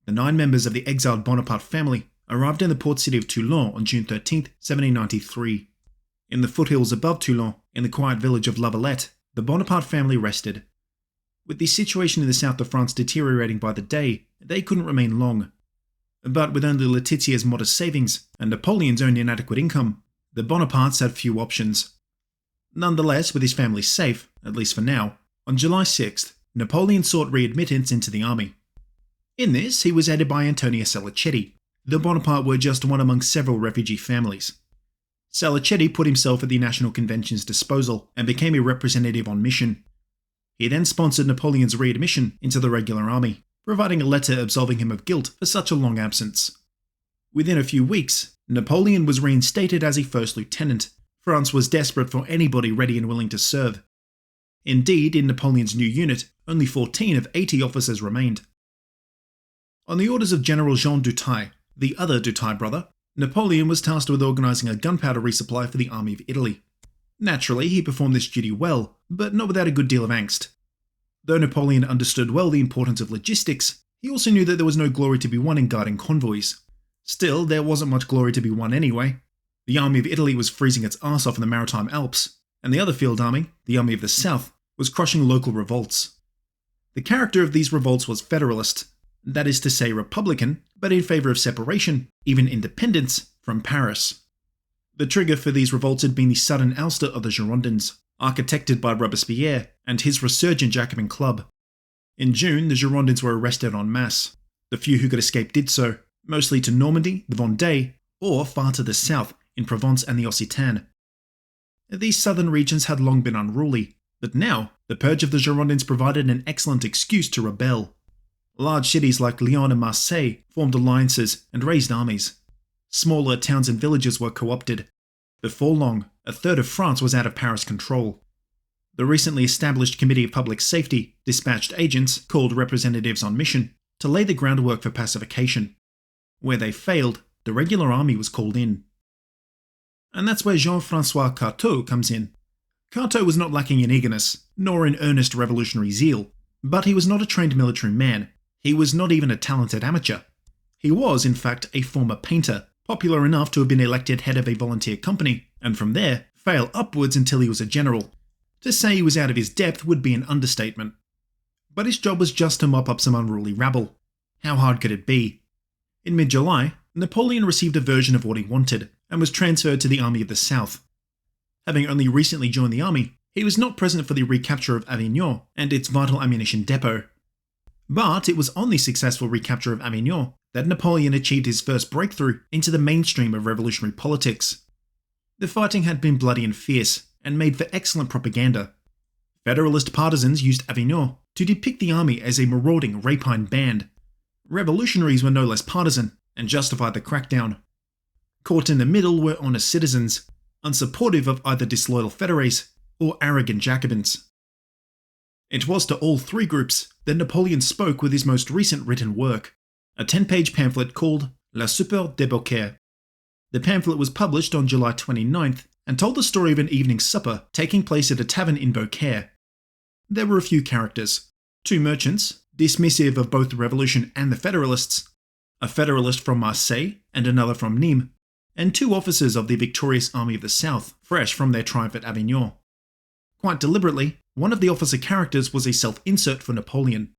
the 9 members of the exiled Bonaparte family arrived in the port city of Toulon on June 13, 1793. In the foothills above Toulon, in the quiet village of La Valette, the Bonaparte family rested. With the situation in the south of France deteriorating by the day, they couldn't remain long. But with only Letitia's modest savings and Napoleon's own inadequate income, the Bonapartes had few options. Nonetheless, with his family safe, at least for now, on July 6th, Napoleon sought readmittance into the army. In this, he was aided by Antonio Salicetti. The Bonaparte were just one among several refugee families. Salicetti put himself at the National Convention's disposal and became a representative on mission. He then sponsored Napoleon's readmission into the regular army, providing a letter absolving him of guilt for such a long absence. Within a few weeks, Napoleon was reinstated as a first lieutenant. France was desperate for anybody ready and willing to serve. Indeed, in Napoleon's new unit, only 14 of 80 officers remained. On the orders of General Jean Doutai, the other Doutai brother, Napoleon was tasked with organising a gunpowder resupply for the army of Italy. Naturally, he performed this duty well, but not without a good deal of angst. Though Napoleon understood well the importance of logistics, he also knew that there was no glory to be won in guarding convoys. Still, there wasn't much glory to be won anyway. The army of Italy was freezing its arse off in the Maritime Alps, and the other field army, the army of the South, was crushing local revolts. The character of these revolts was federalist, that is to say republican, but in favour of separation, even independence, from Paris. The trigger for these revolts had been the sudden ouster of the Girondins, architected by Robespierre and his resurgent Jacobin club. In June, the Girondins were arrested en masse. The few who could escape did so, mostly to Normandy, the Vendée, or far to the south, in Provence and the Occitane. These southern regions had long been unruly, but now, the purge of the Girondins provided an excellent excuse to rebel. Large cities like Lyon and Marseille formed alliances and raised armies. Smaller towns and villages were co-opted. Before long, a third of France was out of Paris control. The recently established Committee of Public Safety dispatched agents, called representatives on mission, to lay the groundwork for pacification. Where they failed, the regular army was called in. And that's where Jean-François Carteau comes in. Carteau was not lacking in eagerness, nor in earnest revolutionary zeal, but he was not a trained military man. He was not even a talented amateur. He was, in fact, a former painter, popular enough to have been elected head of a volunteer company, and from there, fail upwards until he was a general. To say he was out of his depth would be an understatement. But his job was just to mop up some unruly rabble. How hard could it be? In mid-July, Napoleon received a version of what he wanted, and was transferred to the Army of the South. Having only recently joined the army, he was not present for the recapture of Avignon and its vital ammunition depot. But it was on the successful recapture of Avignon that Napoleon achieved his first breakthrough into the mainstream of revolutionary politics. The fighting had been bloody and fierce, and made for excellent propaganda. Federalist partisans used Avignon to depict the army as a marauding, rapine band. Revolutionaries were no less partisan, and justified the crackdown. Caught in the middle were honest citizens, unsupportive of either disloyal fédérés or arrogant Jacobins. It was to all three groups that Napoleon spoke with his most recent written work, a 10-page pamphlet called La Soupe de Beaucaire. The pamphlet was published on July 29th and told the story of an evening supper taking place at a tavern in Beaucaire. There were a few characters: 2 merchants, dismissive of both the revolution and the Federalists, a Federalist from Marseille and another from Nîmes, and 2 officers of the victorious Army of the South, fresh from their triumph at Avignon. Quite deliberately, one of the officer characters was a self-insert for Napoleon.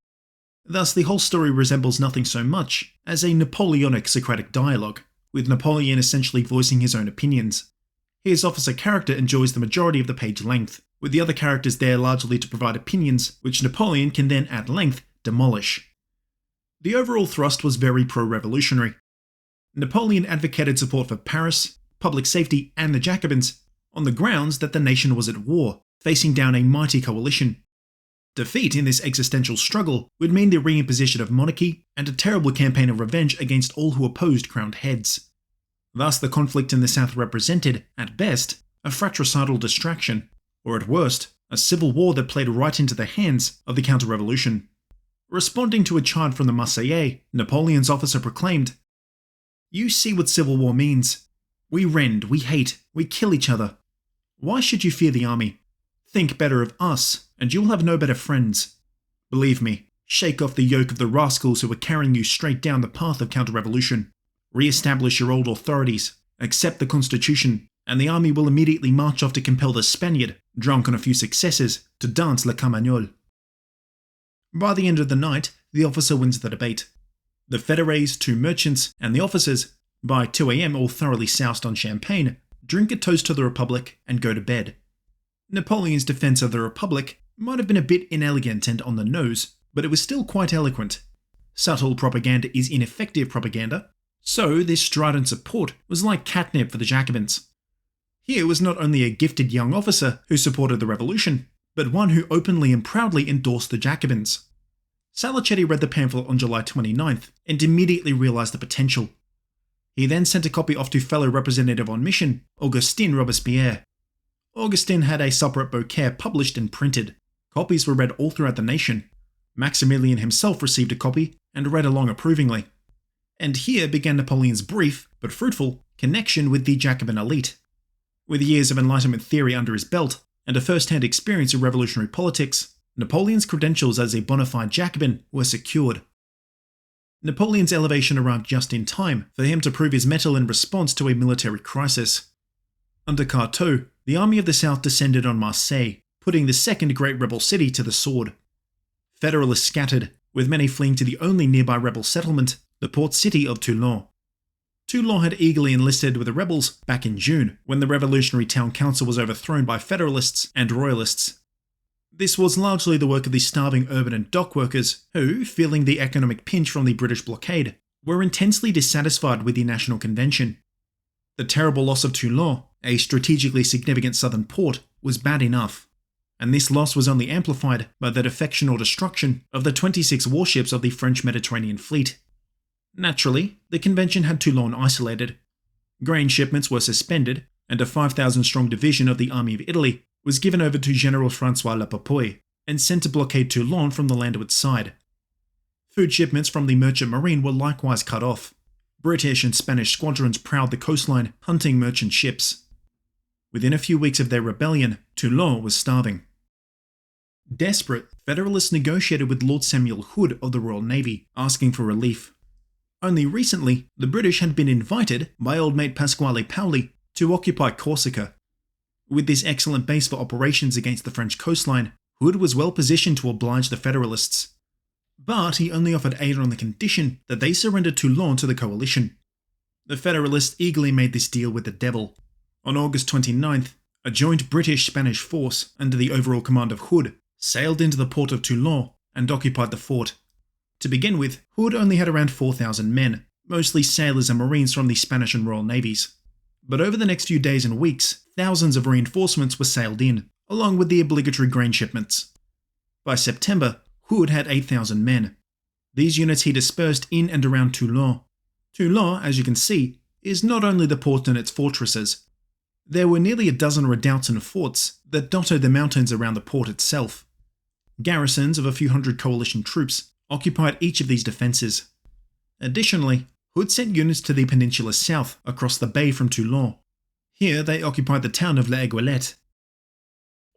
Thus, the whole story resembles nothing so much as a Napoleonic Socratic dialogue, with Napoleon essentially voicing his own opinions. His officer character enjoys the majority of the page length, with the other characters there largely to provide opinions which Napoleon can then at length demolish. The overall thrust was very pro-revolutionary. Napoleon advocated support for Paris, public safety and the Jacobins, on the grounds that the nation was at war, facing down a mighty coalition. Defeat in this existential struggle would mean the reimposition of monarchy and a terrible campaign of revenge against all who opposed crowned heads. Thus, the conflict in the South represented, at best, a fratricidal distraction, or at worst, a civil war that played right into the hands of the counter-revolution. Responding to a chant from the Marseillaise, Napoleon's officer proclaimed, "You see what civil war means. We rend, we hate, we kill each other. Why should you fear the army? Think better of us, and you will have no better friends. Believe me, Shake off the yoke of the rascals who were carrying you straight down the path of counter-revolution. Re-establish your old authorities. Accept the constitution, and the army will immediately march off to compel the Spaniard, drunk on a few successes, to dance La Carmagnole. By the end of the night, the officer wins the debate. The fédérés, 2 merchants, and the officers, by 2 a.m. all thoroughly soused on champagne, drink a toast to the Republic and go to bed. Napoleon's defense of the Republic might have been a bit inelegant and on the nose, but it was still quite eloquent. Subtle propaganda is ineffective propaganda, so this strident support was like catnip for the Jacobins. Here was not only a gifted young officer who supported the revolution, but one who openly and proudly endorsed the Jacobins. Salicetti read the pamphlet on July 29th and immediately realised the potential. He then sent a copy off to fellow representative on mission, Augustin Robespierre. Augustin had a Soubrette Beaucaire published and printed. Copies were read all throughout the nation. Maximilian himself received a copy and read along approvingly. And here began Napoleon's brief, but fruitful, connection with the Jacobin elite. With years of Enlightenment theory under his belt and a first-hand experience of revolutionary politics, Napoleon's credentials as a bona fide Jacobin were secured. Napoleon's elevation arrived just in time for him to prove his mettle in response to a military crisis. Under Carteau, the army of the South descended on Marseille, putting the second great rebel city to the sword. Federalists scattered, with many fleeing to the only nearby rebel settlement, the port city of Toulon. Toulon had eagerly enlisted with the rebels back in June, when the revolutionary town council was overthrown by Federalists and Royalists. This was largely the work of the starving urban and dock workers who, feeling the economic pinch from the British blockade, were intensely dissatisfied with the National Convention. The terrible loss of Toulon, a strategically significant southern port, was bad enough, and this loss was only amplified by the defection or destruction of the 26 warships of the French Mediterranean Fleet. Naturally, the convention had Toulon isolated. Grain shipments were suspended, and a 5,000-strong division of the Army of Italy was given over to General François Lapopouy and sent to blockade Toulon from the landward side. Food shipments from the merchant marine were likewise cut off. British and Spanish squadrons prowled the coastline, hunting merchant ships. Within a few weeks of their rebellion, Toulon was starving. Desperate, Federalists negotiated with Lord Samuel Hood of the Royal Navy, asking for relief. Only recently, the British had been invited by old mate Pasquale Paoli to occupy Corsica. With this excellent base for operations against the French coastline, Hood was well positioned to oblige the Federalists. But he only offered aid on the condition that they surrendered Toulon to the coalition. The Federalists eagerly made this deal with the devil. On August 29th, a joint British-Spanish force under the overall command of Hood sailed into the port of Toulon and occupied the fort. To begin with, Hood only had around 4,000 men, mostly sailors and marines from the Spanish and Royal Navies. But over the next few days and weeks, thousands of reinforcements were sailed in, along with the obligatory grain shipments. By September, Hood had 8,000 men. These units he dispersed in and around Toulon. Toulon, as you can see, is not only the port and its fortresses. There were nearly a dozen redoubts and forts that dotted the mountains around the port itself. Garrisons of a few hundred coalition troops occupied each of these defences. Additionally, Hood sent units to the peninsula south across the bay from Toulon. Here they occupied the town of La Aiguillette.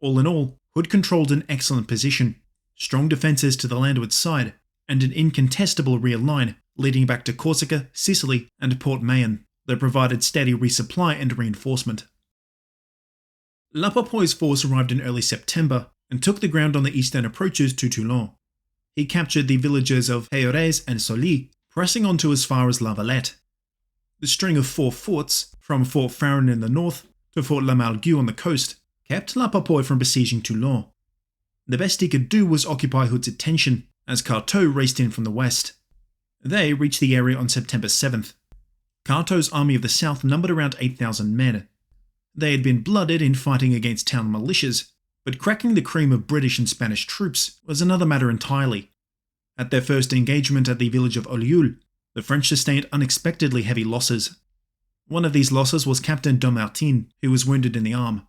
All in all, Hood controlled an excellent position, strong defences to the landward side, and an incontestable rear line leading back to Corsica, Sicily, and Port Mahon that provided steady resupply and reinforcement. Lapopoy's force arrived in early September and took the ground on the eastern approaches to Toulon. He captured the villages of Heurez and Solly, pressing on to as far as La Valette. The string of 4 forts, from Fort Faron in the north to Fort La Malgue on the coast, kept Lapopoy from besieging Toulon. The best he could do was occupy Hood's attention, as Carteau raced in from the west. They reached the area on September 7th. Carteau's army of the south numbered around 8,000 men. They had been blooded in fighting against town militias, but cracking the cream of British and Spanish troops was another matter entirely. At their first engagement at the village of Ollioules, the French sustained unexpectedly heavy losses. One of these losses was Captain Dommartin, who was wounded in the arm.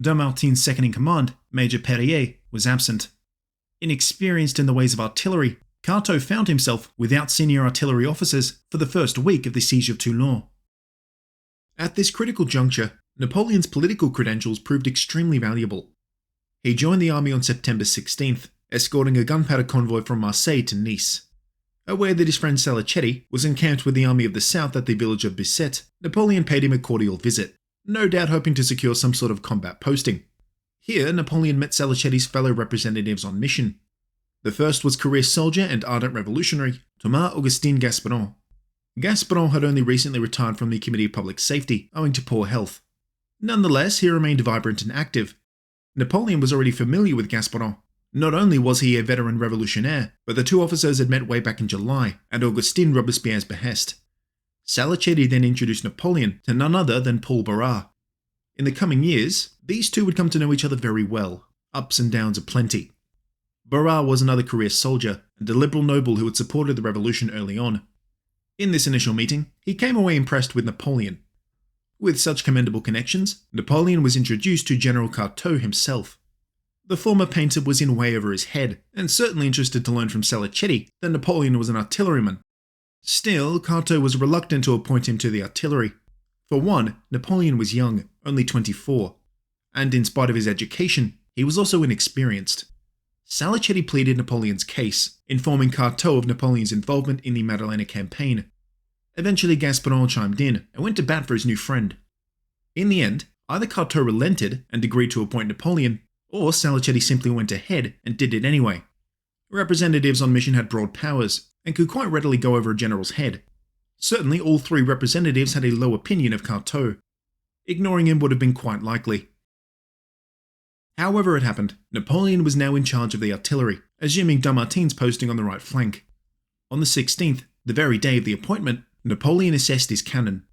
Dommartin's second-in-command, Major Perrier, was absent. Inexperienced in the ways of artillery, Carteau found himself without senior artillery officers for the first week of the siege of Toulon. At this critical juncture, Napoleon's political credentials proved extremely valuable. He joined the army on September 16th escorting a gunpowder convoy from Marseille to Nice. Aware that his friend Salicetti was encamped with the army of the south at the village of Bicêtre, Napoleon paid him a cordial visit, no doubt hoping to secure some sort of combat posting. Here, Napoleon met Salicetti's fellow representatives on mission. The first was career soldier and ardent revolutionary Thomas Augustin Gasperon. Gasperon had only recently retired from the Committee of Public Safety owing to poor health. Nonetheless, he remained vibrant and active. Napoleon was already familiar with Gasperon. Not only was he a veteran revolutionaire, but the two officers had met way back in July at Augustin Robespierre's behest. Salicetti then introduced Napoleon to none other than Paul Barras. In the coming years, these two would come to know each other very well, ups and downs aplenty. Barras was another career soldier and a liberal noble who had supported the revolution early on. In this initial meeting, he came away impressed with Napoleon. With such commendable connections, Napoleon was introduced to General Carteau himself. The former painter was in way over his head, and certainly interested to learn from Salicetti that Napoleon was an artilleryman. Still, Carteau was reluctant to appoint him to the artillery. For one, Napoleon was young, only 24, and in spite of his education, he was also inexperienced. Salicetti pleaded Napoleon's case, informing Carteau of Napoleon's involvement in the Madeleine campaign. Eventually, Gasperon chimed in and went to bat for his new friend. In the end, either Carteau relented and agreed to appoint Napoleon, or Salicetti simply went ahead and did it anyway. Representatives on mission had broad powers and could quite readily go over a general's head. Certainly, all three representatives had a low opinion of Carteau. Ignoring him would have been quite likely. However it happened, Napoleon was now in charge of the artillery, assuming Dammartine's posting on the right flank. On the 16th, the very day of the appointment, Napoleon assessed his cannon.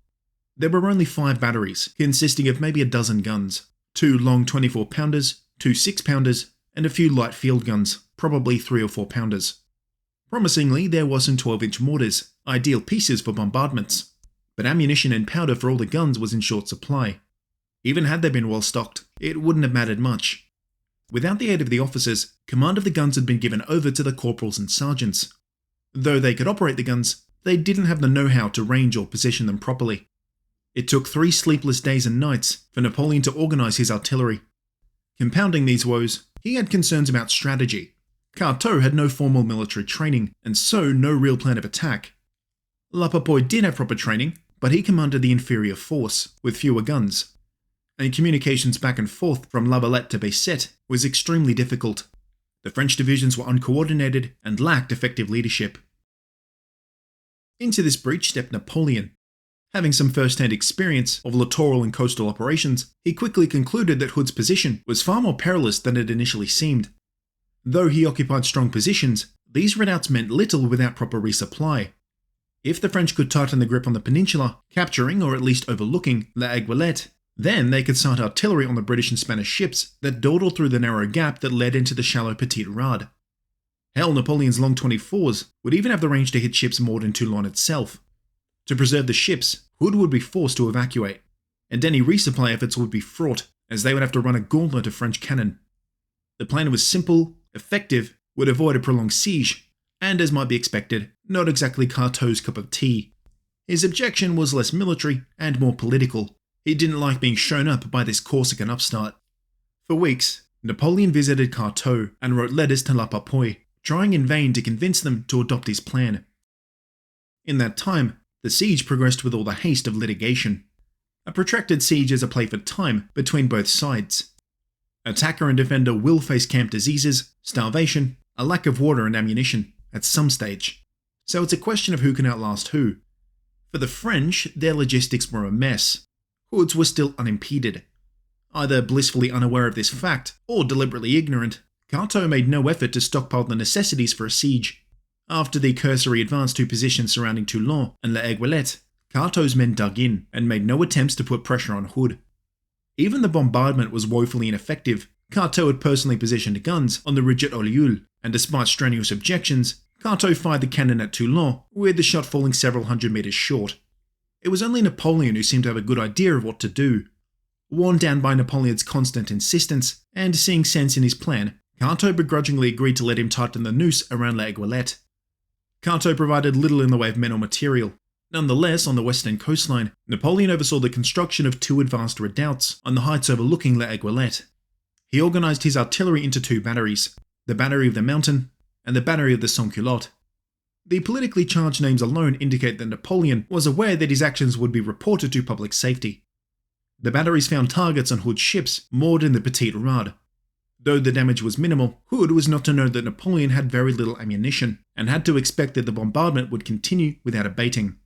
There were only 5 batteries, consisting of maybe a dozen guns, 2 long 24-pounders, 2 6-pounders, and a few light field guns, probably 3 or 4-pounders. Promisingly, there were some 12-inch mortars, ideal pieces for bombardments, but ammunition and powder for all the guns was in short supply. Even had they been well stocked, it wouldn't have mattered much. Without the aid of the officers, command of the guns had been given over to the corporals and sergeants. Though they could operate the guns, they didn't have the know-how to range or position them properly. It took 3 sleepless days and nights for Napoleon to organise his artillery. Compounding these woes, he had concerns about strategy. Carteau had no formal military training, and so no real plan of attack. Lapaport did have proper training, but he commanded the inferior force, with fewer guns. And communications back and forth from La Valette to Bicêtre was extremely difficult. The French divisions were uncoordinated and lacked effective leadership. Into this breach stepped Napoleon. Having some first-hand experience of littoral and coastal operations, he quickly concluded that Hood's position was far more perilous than it initially seemed. Though he occupied strong positions, these redoubts meant little without proper resupply. If the French could tighten the grip on the peninsula, capturing or at least overlooking La Aiguillette, then they could start artillery on the British and Spanish ships that dawdled through the narrow gap that led into the shallow Petite Rade. Hell, Napoleon's long 24s would even have the range to hit ships moored in Toulon itself. To preserve the ships, Hood would be forced to evacuate, and any resupply efforts would be fraught, as they would have to run a gauntlet of French cannon. The plan was simple, effective, would avoid a prolonged siege, and as might be expected, not exactly Carteau's cup of tea. His objection was less military and more political. He didn't like being shown up by this Corsican upstart. For weeks, Napoleon visited Carteau and wrote letters to Lapaport, trying in vain to convince them to adopt his plan. In that time, the siege progressed with all the haste of litigation. A protracted siege is a play for time between both sides. Attacker and defender will face camp diseases, starvation, a lack of water and ammunition at some stage. So it's a question of who can outlast who. For the French, their logistics were a mess. Hood's were still unimpeded. Either blissfully unaware of this fact, or deliberately ignorant, Carteau made no effort to stockpile the necessities for a siege. After the cursory advance to positions surrounding Toulon and La Aiguillette, Carteau's men dug in and made no attempts to put pressure on Hood. Even the bombardment was woefully ineffective. Carteau had personally positioned guns on the ridge at Ollioules, and despite strenuous objections, Carteau fired the cannon at Toulon, with the shot falling several hundred meters short. It was only Napoleon who seemed to have a good idea of what to do. Worn down by Napoleon's constant insistence, and seeing sense in his plan, Carteau begrudgingly agreed to let him tighten the noose around La Aiguillette. Carteau provided little in the way of men or material. Nonetheless, on the western coastline, Napoleon oversaw the construction of 2 advanced redoubts on the heights overlooking La Aiguillette. He organised his artillery into 2 batteries. the Battery of the Mountain, and the Battery of the Sans-Culottes. The politically charged names alone indicate that Napoleon was aware that his actions would be reported to public safety. The batteries found targets on Hood's ships moored in the Petite Rade. Though the damage was minimal, Hood was not to know that Napoleon had very little ammunition and had to expect that the bombardment would continue without abating.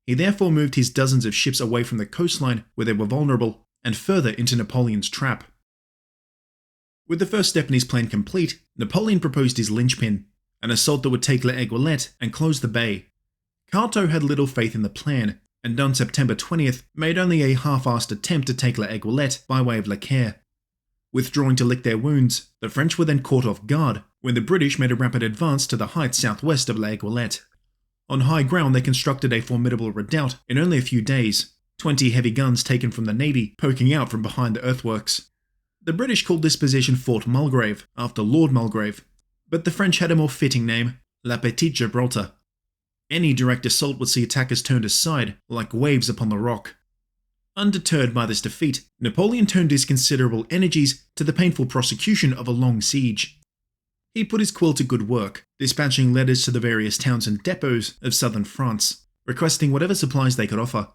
He therefore moved his dozens of ships away from the coastline where they were vulnerable and further into Napoleon's trap. With the first step in his plan complete, Napoleon proposed his linchpin, an assault that would take Les Aiguillettes and close the bay. Carteau had little faith in the plan, and on September 20th made only a half-assed attempt to take Les Aiguillettes by way of Le Caire. Withdrawing to lick their wounds, the French were then caught off guard when the British made a rapid advance to the heights southwest of Les Aiguillettes. On high ground they constructed a formidable redoubt in only a few days, 20 heavy guns taken from the navy poking out from behind the earthworks. The British called this position Fort Mulgrave, after Lord Mulgrave, but the French had a more fitting name, La Petite Gibraltar. Any direct assault would see attackers turned aside, like waves upon the rock. Undeterred by this defeat, Napoleon turned his considerable energies to the painful prosecution of a long siege. He put his quill to good work, dispatching letters to the various towns and depots of southern France, requesting whatever supplies they could offer.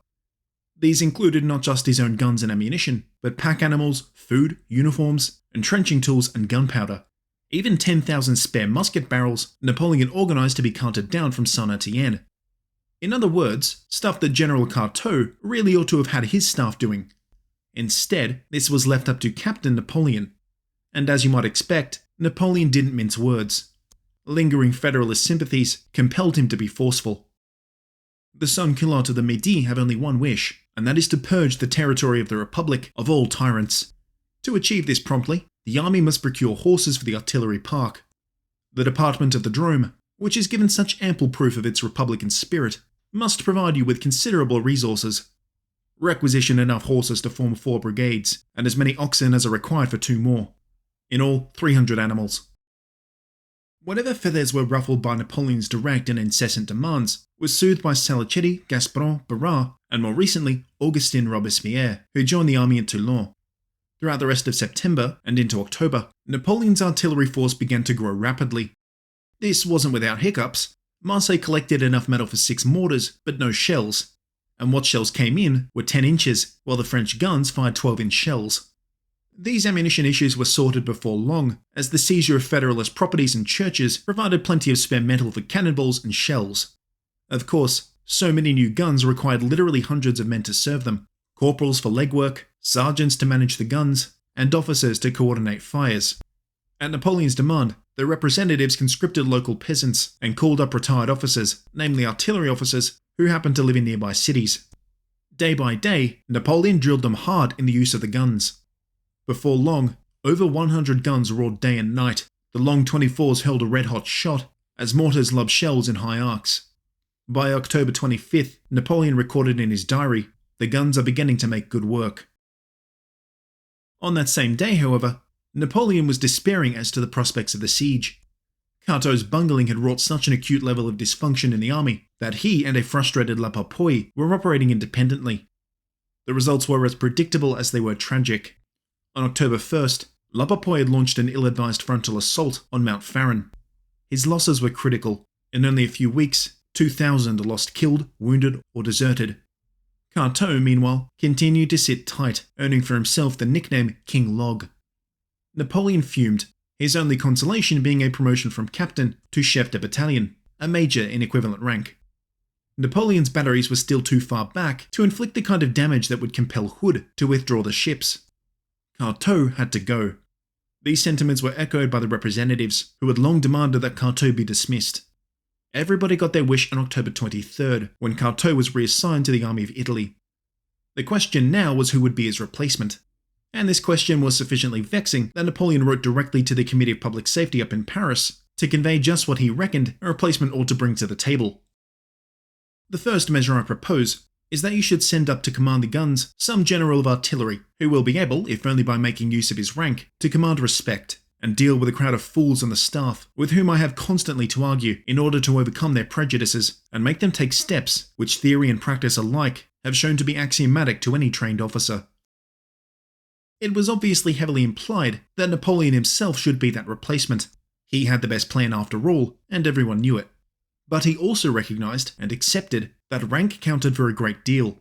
These included not just his own guns and ammunition, but pack animals, food, uniforms, entrenching tools and gunpowder. Even 10,000 spare musket barrels Napoleon organised to be carted down from Saint-Étienne. In other words, stuff that General Carteau really ought to have had his staff doing. Instead, this was left up to Captain Napoleon. And as you might expect, Napoleon didn't mince words. Lingering Federalist sympathies compelled him to be forceful. The Sans-Culottes of the Midi have only one wish, and that is to purge the territory of the Republic of all tyrants. To achieve this promptly, the army must procure horses for the artillery park. The Department of the Drôme, which has given such ample proof of its republican spirit, must provide you with considerable resources. Requisition enough horses to form 4 brigades, and as many oxen as are required for 2 more. In all, 300 animals. Whatever feathers were ruffled by Napoleon's direct and incessant demands was soothed by Salicetti, Gasperin, Barras, and more recently, Augustin Robespierre, who joined the army at Toulon. Throughout the rest of September and into October, Napoleon's artillery force began to grow rapidly. This wasn't without hiccups. Marseille collected enough metal for 6 mortars, but no shells. And what shells came in were 10 inches, while the French guns fired 12-inch shells. These ammunition issues were sorted before long, as the seizure of Federalist properties and churches provided plenty of spare metal for cannonballs and shells. Of course, so many new guns required literally hundreds of men to serve them, corporals for legwork, sergeants to manage the guns, and officers to coordinate fires. At Napoleon's demand, the representatives conscripted local peasants and called up retired officers, namely artillery officers, who happened to live in nearby cities. Day by day, Napoleon drilled them hard in the use of the guns. Before long, over 100 guns roared day and night. The long 24s held a red-hot shot, as mortars lobbed shells in high arcs. By October 25th, Napoleon recorded in his diary, "The guns are beginning to make good work." On that same day, however, Napoleon was despairing as to the prospects of the siege. Carteau's bungling had wrought such an acute level of dysfunction in the army that he and a frustrated La Papouille were operating independently. The results were as predictable as they were tragic. On October 1st, La Papouille had launched an ill-advised frontal assault on Mount Farron. His losses were critical. In only a few weeks, 2,000 lost killed, wounded, or deserted. Carteau, meanwhile, continued to sit tight, earning for himself the nickname King Log. Napoleon fumed, his only consolation being a promotion from captain to chef de battalion, a major in equivalent rank. Napoleon's batteries were still too far back to inflict the kind of damage that would compel Hood to withdraw the ships. Carteau had to go. These sentiments were echoed by the representatives, who had long demanded that Carteau be dismissed. Everybody got their wish on October 23rd, when Carteau was reassigned to the Army of Italy. The question now was who would be his replacement. And this question was sufficiently vexing that Napoleon wrote directly to the Committee of Public Safety up in Paris to convey just what he reckoned a replacement ought to bring to the table. The first measure I propose is that you should send up to command the guns some general of artillery who will be able, if only by making use of his rank, to command respect and deal with a crowd of fools on the staff with whom I have constantly to argue in order to overcome their prejudices and make them take steps which theory and practice alike have shown to be axiomatic to any trained officer. It was obviously heavily implied that Napoleon himself should be that replacement, He had the best plan after all, and everyone knew it. But he also recognized and accepted that rank counted for a great deal.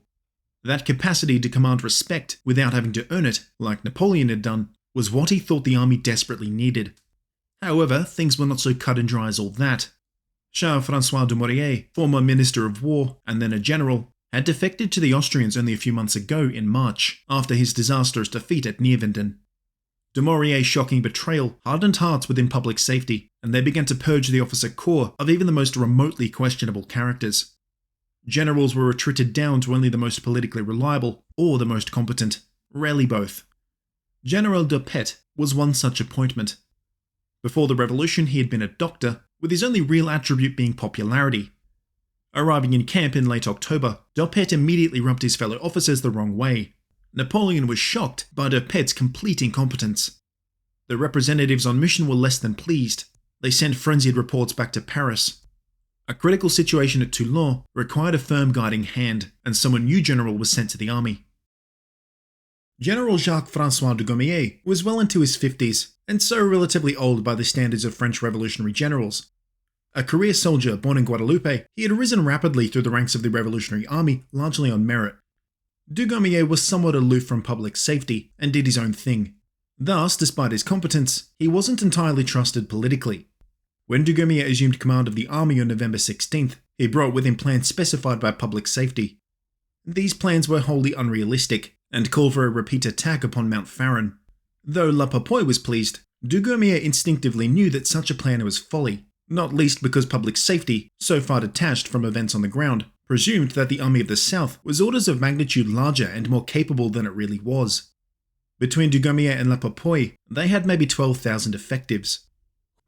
That capacity to command respect without having to earn it, like Napoleon had done, was what he thought the army desperately needed. However, things were not so cut and dry as all that. Charles-François Dumouriez, former Minister of War and then a general, had defected to the Austrians only a few months ago in March, after his disastrous defeat at Neerwinden. Dumouriez's shocking betrayal hardened hearts within public safety, and they began to purge the officer corps of even the most remotely questionable characters. Generals were retreated down to only the most politically reliable or the most competent, rarely both. General Dupet was one such appointment. Before the revolution, he had been a doctor, with his only real attribute being popularity. Arriving in camp in late October, Dupet immediately rubbed his fellow officers the wrong way. Napoleon was shocked by Dupet's complete incompetence. The representatives on mission were less than pleased. They sent frenzied reports back to Paris. A critical situation at Toulon required a firm guiding hand, and so a new general was sent to the army. General Jacques-François Dugommier was well into his 50s, and so relatively old by the standards of French revolutionary generals. A career soldier born in Guadeloupe, he had risen rapidly through the ranks of the Revolutionary Army, largely on merit. Dugommier was somewhat aloof from public safety, and did his own thing. Thus, despite his competence, he wasn't entirely trusted politically. When Dugommier assumed command of the army on November 16th, he brought with him plans specified by public safety. These plans were wholly unrealistic, and called for a repeat attack upon Mount Faron. Though La Papouille was pleased, Dugommier instinctively knew that such a plan was folly, not least because public safety, so far detached from events on the ground, presumed that the Army of the South was orders of magnitude larger and more capable than it really was. Between Dugommier and La Papouille, they had maybe 12,000 effectives.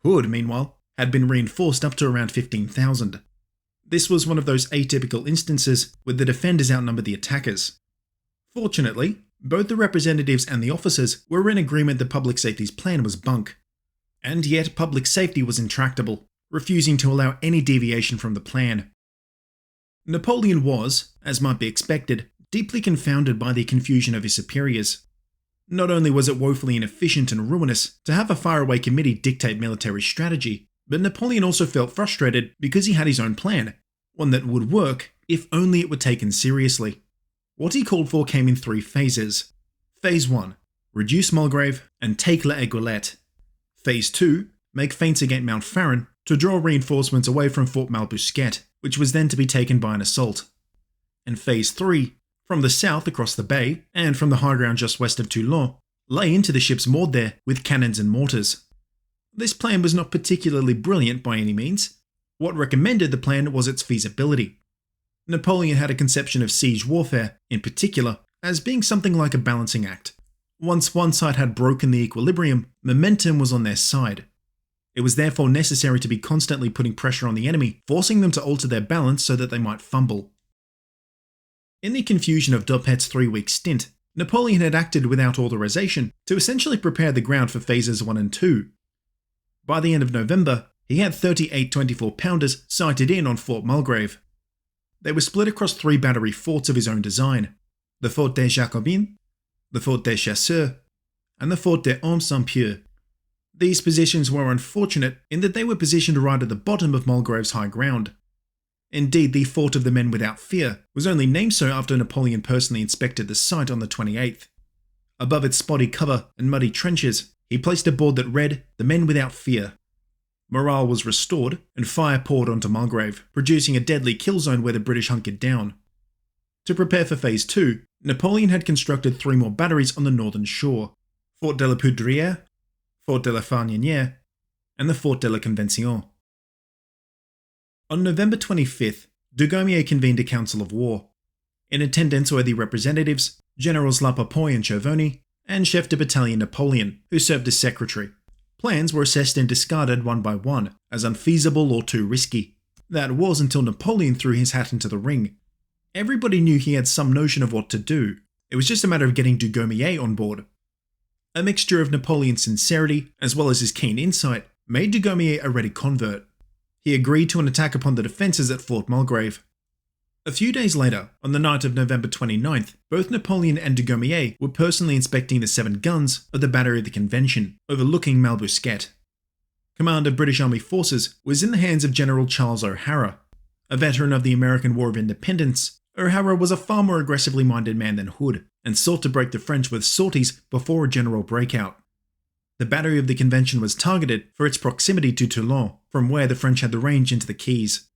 Hood, meanwhile, had been reinforced up to around 15,000. This was one of those atypical instances where the defenders outnumbered the attackers. Fortunately, both the representatives and the officers were in agreement that public safety's plan was bunk. And yet public safety was intractable, refusing to allow any deviation from the plan. Napoleon was, as might be expected, deeply confounded by the confusion of his superiors. Not only was it woefully inefficient and ruinous to have a faraway committee dictate military strategy, but Napoleon also felt frustrated because he had his own plan, one that would work if only it were taken seriously. What he called for came in 3 phases. Phase 1, reduce Mulgrave and take La Aiguillette. Phase 2, make feints against Mount Faron to draw reinforcements away from Fort Malbousquet, which was then to be taken by an assault. And Phase 3, from the south across the bay, and from the high ground just west of Toulon, lay into the ships moored there with cannons and mortars. This plan was not particularly brilliant by any means. What recommended the plan was its feasibility. Napoleon had a conception of siege warfare, in particular, as being something like a balancing act. Once one side had broken the equilibrium, momentum was on their side. It was therefore necessary to be constantly putting pressure on the enemy, forcing them to alter their balance so that they might fumble. In the confusion of Dupet's 3-week stint, Napoleon had acted without authorization to essentially prepare the ground for phases 1 and 2. By the end of November, he had 38 24-pounders sighted in on Fort Mulgrave. They were split across 3 battery forts of his own design: the Fort des Jacobins, the Fort des Chasseurs, and the Fort des Hommes Sans Pieux. These positions were unfortunate in that they were positioned right at the bottom of Mulgrave's high ground. Indeed, the Fort of the Men Without Fear was only named so after Napoleon personally inspected the site on the 28th. Above its spotty cover and muddy trenches, he placed a board that read, "The Men Without Fear." Morale was restored, and fire poured onto Mulgrave, producing a deadly kill zone where the British hunkered down. To prepare for Phase 2, Napoleon had constructed 3 more batteries on the northern shore: Fort de la Poudrière, Fort de la Farnière, and the Fort de la Convention. On November 25th, Dugommier convened a council of war. In attendance were the representatives, Generals La Papouille and Chervony, and Chef de Battalion Napoleon, who served as secretary. Plans were assessed and discarded one by one, as unfeasible or too risky. That was until Napoleon threw his hat into the ring. Everybody knew he had some notion of what to do. It was just a matter of getting Dugommier on board. A mixture of Napoleon's sincerity, as well as his keen insight, made Dugommier a ready convert. He agreed to an attack upon the defences at Fort Mulgrave. A few days later, on the night of November 29th, both Napoleon and Dugommier were personally inspecting the 7 guns of the Battery of the Convention, overlooking Malbousquet. command of British Army forces was in the hands of General Charles O'Hara. A veteran of the American War of Independence, O'Hara was a far more aggressively minded man than Hood, and sought to break the French with sorties before a general breakout. The Battery of the Convention was targeted for its proximity to Toulon, from where the French had the range into the Keys.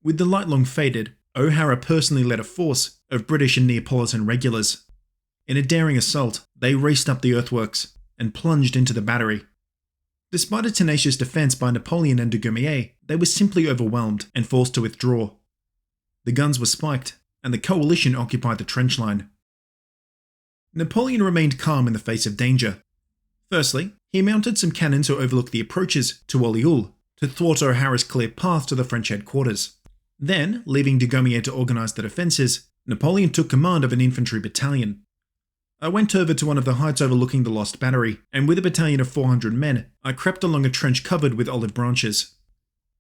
With the light long faded, O'Hara personally led a force of British and Neapolitan regulars. In a daring assault, they raced up the earthworks and plunged into the battery. Despite a tenacious defense by Napoleon and Dugommier, they were simply overwhelmed and forced to withdraw. The guns were spiked, and the coalition occupied the trench line. Napoleon remained calm in the face of danger. Firstly, he mounted some cannon to overlook the approaches to Ollioules to thwart O'Hara's clear path to the French headquarters. Then, leaving Dugommier to organise the defences, Napoleon took command of an infantry battalion. I went over to one of the heights overlooking the lost battery, and with a battalion of 400 men, I crept along a trench covered with olive branches.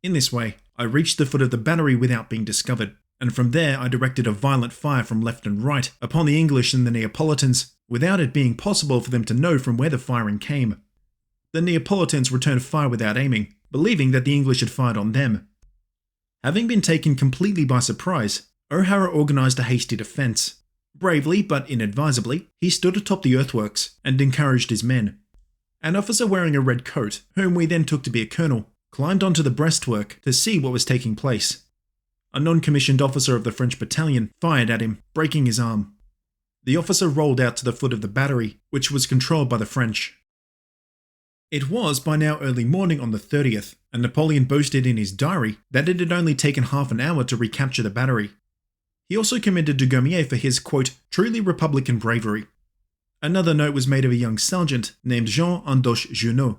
In this way, I reached the foot of the battery without being discovered, and from there I directed a violent fire from left and right upon the English and the Neapolitans, without it being possible for them to know from where the firing came. The Neapolitans returned fire without aiming, believing that the English had fired on them. Having been taken completely by surprise, O'Hara organised a hasty defence. Bravely but inadvisably, he stood atop the earthworks and encouraged his men. An officer wearing a red coat, whom we then took to be a colonel, climbed onto the breastwork to see what was taking place. A non-commissioned officer of the French battalion fired at him, breaking his arm. The officer rolled out to the foot of the battery, which was controlled by the French. It was by now early morning on the 30th, and Napoleon boasted in his diary that it had only taken half an hour to recapture the battery. He also commended Dugommier for his, quote, truly republican bravery. Another note was made of a young sergeant named Jean Andoche Junot.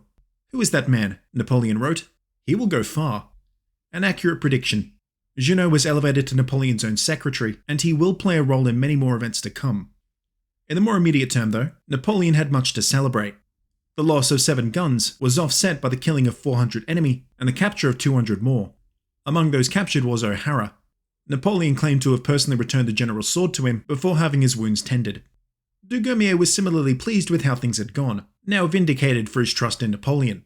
Who is that man? Napoleon wrote. He will go far. An accurate prediction. Junot was elevated to Napoleon's own secretary, and he will play a role in many more events to come. In the more immediate term, though, Napoleon had much to celebrate. The loss of 7 guns was offset by the killing of 400 enemy and the capture of 200 more. Among those captured was O'Hara. Napoleon claimed to have personally returned the general's sword to him before having his wounds tended. Dugommier was similarly pleased with how things had gone, now vindicated for his trust in Napoleon.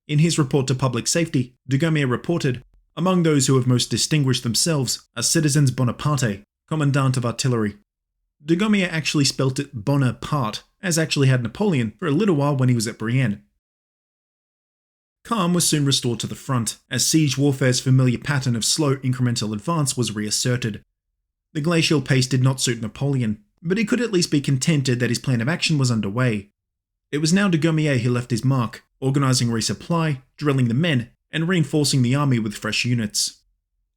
In his report to public safety, Dugommier reported, among those who have most distinguished themselves are citizens Bonaparte, commandant of artillery. Dugommier actually spelt it Bonaparte, as actually had Napoleon for a little while when he was at Brienne. Calm was soon restored to the front, as siege warfare's familiar pattern of slow incremental advance was reasserted. The glacial pace did not suit Napoleon, but he could at least be contented that his plan of action was underway. It was now Dugommier who left his mark, organising resupply, drilling the men, and reinforcing the army with fresh units.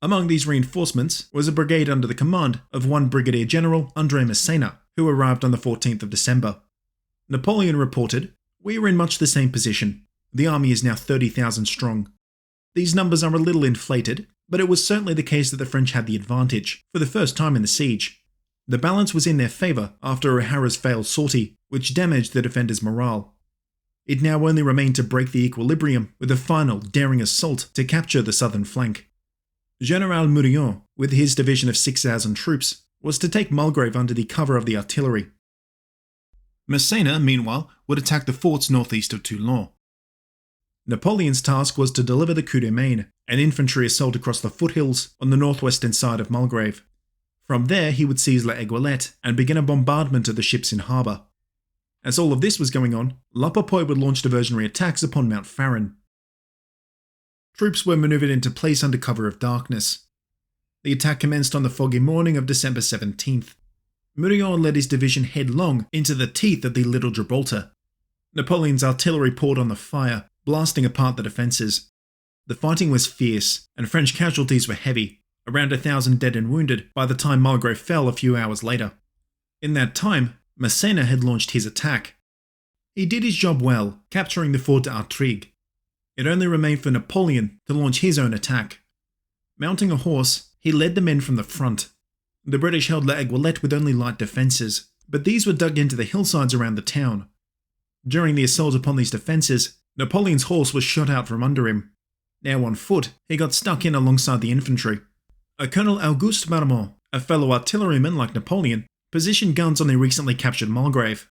Among these reinforcements was a brigade under the command of one Brigadier General André Massena, who arrived on the 14th of December. Napoleon reported, "We are in much the same position. The army is now 30,000 strong. These numbers are a little inflated, but it was certainly the case that the French had the advantage, for the first time in the siege. The balance was in their favour after O'Hara's failed sortie, which damaged the defenders' morale. It now only remained to break the equilibrium with a final, daring assault to capture the southern flank. General Mourion, with his division of 6,000 troops, was to take Mulgrave under the cover of the artillery. Massena, meanwhile, would attack the forts northeast of Toulon. Napoleon's task was to deliver the coup de main, an infantry assault across the foothills on the northwestern side of Mulgrave. From there, he would seize La Aiguillette and begin a bombardment of the ships in harbour. As all of this was going on, La Popoi would launch diversionary attacks upon Mount Farron. Troops were manoeuvred into place under cover of darkness. The attack commenced on the foggy morning of December 17th. Mourion led his division headlong into the teeth of the Little Gibraltar. Napoleon's artillery poured on the fire, blasting apart the defences. The fighting was fierce, and French casualties were heavy, around 1,000 dead and wounded by the time Mulgrave fell a few hours later. In that time, Massena had launched his attack. He did his job well, capturing the fort d'Artigues. It only remained for Napoleon to launch his own attack. Mounting a horse, he led the men from the front. The British held La Aiguillette with only light defences, but these were dug into the hillsides around the town. During the assault upon these defences, Napoleon's horse was shot out from under him. Now on foot, he got stuck in alongside the infantry. A Colonel Auguste Marmont, a fellow artilleryman like Napoleon, positioned guns on the recently captured Mulgrave.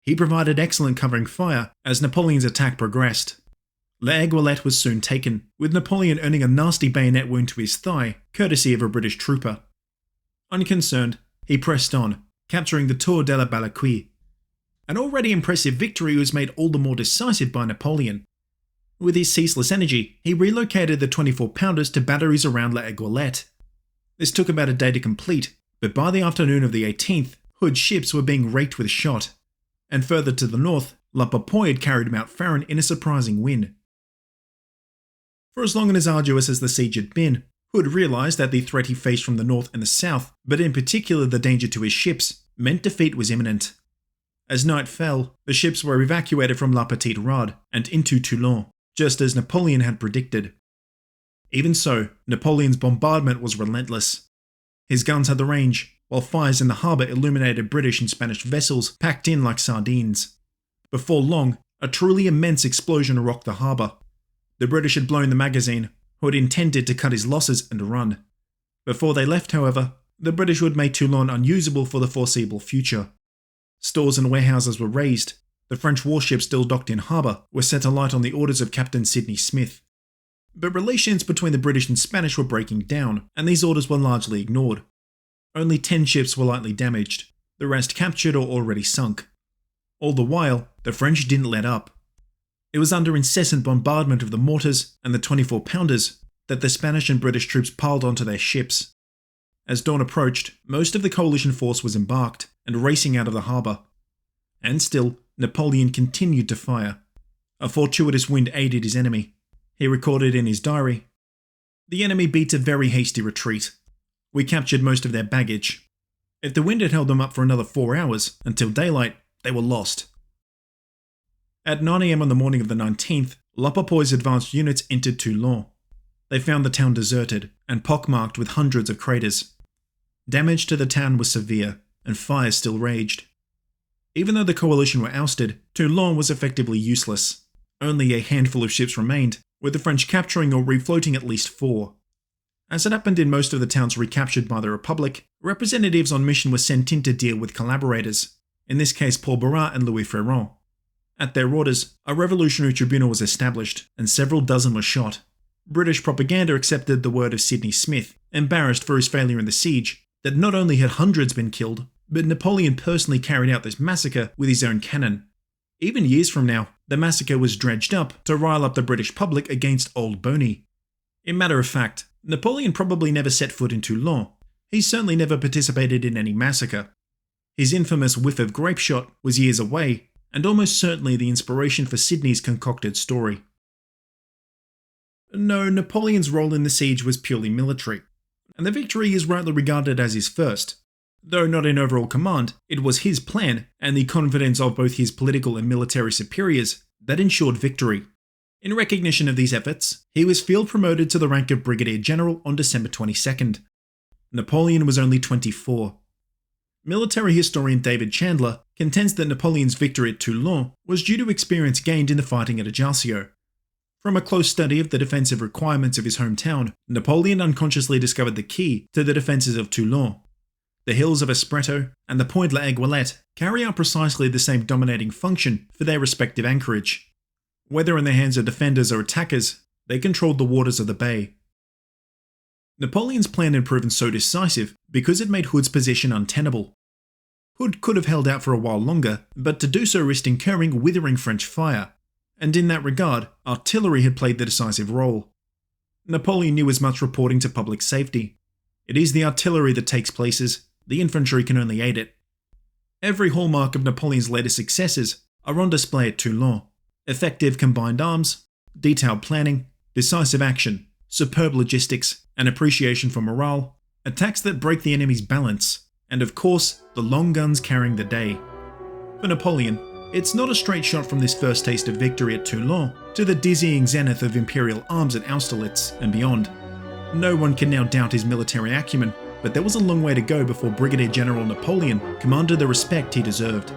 He provided excellent covering fire as Napoleon's attack progressed. L'Aiguillette was soon taken, with Napoleon earning a nasty bayonet wound to his thigh, courtesy of a British trooper. Unconcerned, he pressed on, capturing the Tour de la Balaquie. An already impressive victory was made all the more decisive by Napoleon. With his ceaseless energy, he relocated the 24-pounders to batteries around L'Aiguillette. This took about a day to complete, but by the afternoon of the 18th, Hood's ships were being raked with shot. And further to the north, La Papouille had carried Mount Farron in a surprising win. For as long and as arduous as the siege had been, Hood realised that the threat he faced from the north and the south, but in particular the danger to his ships, meant defeat was imminent. As night fell, the ships were evacuated from La Petite Rade and into Toulon, just as Napoleon had predicted. Even so, Napoleon's bombardment was relentless. His guns had the range, while fires in the harbour illuminated British and Spanish vessels packed in like sardines. Before long, a truly immense explosion rocked the harbour. The British had blown the magazine, who had intended to cut his losses and run. Before they left, however, the British would make Toulon unusable for the foreseeable future. Stores and warehouses were razed. The French warships still docked in harbour were set alight on the orders of Captain Sidney Smith. But relations between the British and Spanish were breaking down, and these orders were largely ignored. Only 10 ships were lightly damaged, the rest captured or already sunk. All the while, the French didn't let up. It was under incessant bombardment of the mortars and the 24-pounders that the Spanish and British troops piled onto their ships. As dawn approached, most of the coalition force was embarked and racing out of the harbour. And still, Napoleon continued to fire. A fortuitous wind aided his enemy. He recorded in his diary, "The enemy beat a very hasty retreat. We captured most of their baggage. If the wind had held them up for another 4 hours, until daylight, they were lost." At 9 AM on the morning of the 19th, La Papouille's advanced units entered Toulon. They found the town deserted and pockmarked with hundreds of craters. Damage to the town was severe, and fires still raged. Even though the coalition were ousted, Toulon was effectively useless. Only a handful of ships remained, with the French capturing or refloating at least 4. As it happened in most of the towns recaptured by the Republic, representatives on mission were sent in to deal with collaborators, in this case Paul Barras and Louis Ferrand. At their orders, a revolutionary tribunal was established, and several dozen were shot. British propaganda accepted the word of Sidney Smith, embarrassed for his failure in the siege, that not only had hundreds been killed, but Napoleon personally carried out this massacre with his own cannon. Even years from now, the massacre was dredged up to rile up the British public against Old Boney. In matter of fact, Napoleon probably never set foot in Toulon. He certainly never participated in any massacre. His infamous whiff of grape shot was years away, and almost certainly the inspiration for Sidney's concocted story. No, Napoleon's role in the siege was purely military, and the victory is rightly regarded as his first. Though not in overall command, it was his plan, and the confidence of both his political and military superiors, that ensured victory. In recognition of these efforts, he was field promoted to the rank of Brigadier General on December 22nd. Napoleon was only 24. Military historian David Chandler contends that Napoleon's victory at Toulon was due to experience gained in the fighting at Ajaccio. From a close study of the defensive requirements of his hometown, Napoleon unconsciously discovered the key to the defences of Toulon. The hills of Espretto and the Point L'Aiguillette carry out precisely the same dominating function for their respective anchorage. Whether in the hands of defenders or attackers, they controlled the waters of the bay. Napoleon's plan had proven so decisive because it made Hood's position untenable. Hood could have held out for a while longer, but to do so risked incurring withering French fire, and in that regard, artillery had played the decisive role. Napoleon knew as much reporting to public safety. It is the artillery that takes places, the infantry can only aid it. Every hallmark of Napoleon's latest successes are on display at Toulon. Effective combined arms, detailed planning, decisive action, superb logistics, and appreciation for morale, attacks that break the enemy's balance, and of course, the long guns carrying the day. For Napoleon, it's not a straight shot from this first taste of victory at Toulon to the dizzying zenith of imperial arms at Austerlitz and beyond. No one can now doubt his military acumen, but there was a long way to go before Brigadier General Napoleon commanded the respect he deserved.